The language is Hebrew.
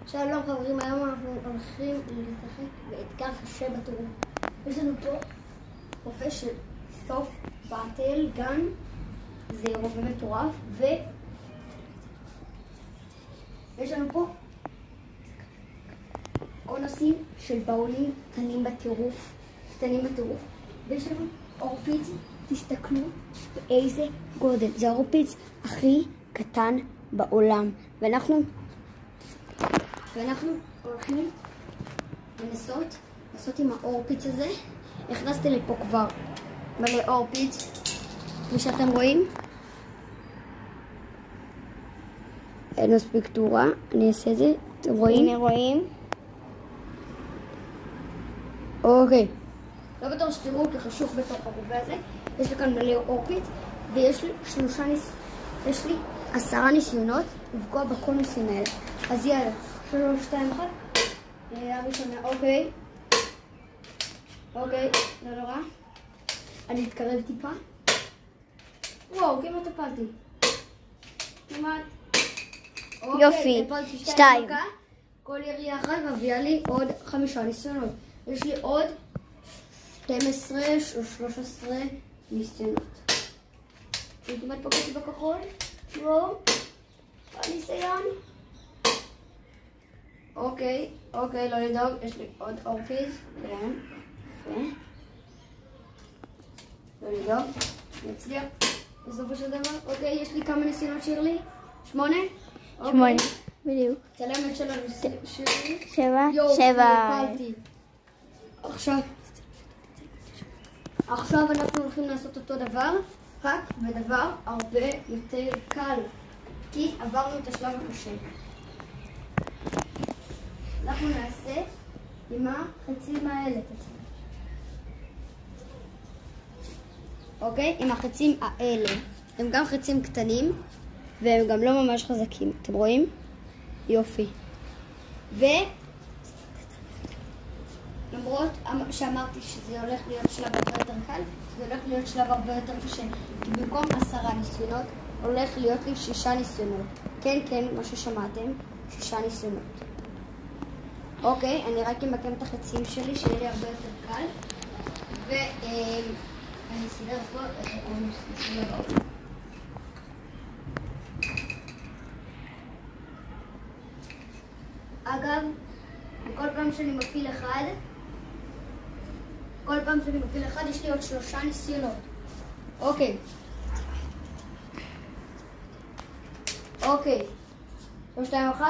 שלום חברים, היום אנחנו הולכים לשחק באתגר קשה בטירוף. יש לנו פה רובה של סוף באטל גן, זה רובה מטורף, ויש לנו פה קונוסים של באולים קטנים בטירוף, ויש לנו אורפיץ, תסתכלו באיזה גודל, זה האורפיץ הכי קטן בעולם, ואנחנו הולכים לנסות עם האורפיץ הזה. הכנסתי לפה כבר מלא אורפיץ, כפי שאתם רואים. אין מספיק תאורה, אני אעשה את זה, אתם רואים? הנה רואים. אוקיי. לא בטוח שתראו כי חשוך בתוך הרובה הזה. יש לי כאן מלא אורפיץ, ויש לי 10 ניסיונות לפגוע בקונוסים האלה. אז יאללה. 3, 2, 1. הראשונה, אוקיי, לא נורא. אני אתקרב טיפה. וואו, כמעט הפלתי. יופי, 2. כל ירייה אחת מביאה לי עוד 5 ניסיונות. יש לי עוד 12 או 13 ניסיונות. אני כמעט פגעתי בכחול. וואו, הניסיון. אוקיי, לא לדאוג, יש לי עוד אורפיץ, כן, לא לדאוג, נצליח בסופו של דבר. אוקיי, יש לי כמה ניסיונות שירלי? 8? 8, בדיוק. צלם את שלנו שירלי. 7. עכשיו אנחנו הולכים לעשות אותו דבר, רק בדבר הרבה יותר קל, כי עברנו את השלב הקשה. אנחנו נעשה עם החצים האלה. אוקיי? עם החצים האלה. הם גם חצים קטנים, והם גם לא ממש חזקים. אתם רואים? יופי. למרות שאמרתי שזה הולך להיות שלב הרבה יותר קל, זה הולך להיות שלב הרבה יותר קשה. כי במקום 10 ניסיונות, הולך להיות לי 6 ניסיונות. כן, מה ששמעתם, 6 ניסיונות. אוקיי, אני רק אמקם את החצים שלי, שיהיה לי הרבה יותר קל. ואני אסדר פה את הקונוס של הבאות. אגב, כל פעם שאני מפיל אחד, יש לי עוד 3 ניסיונות. אוקיי. 3, 2, 1.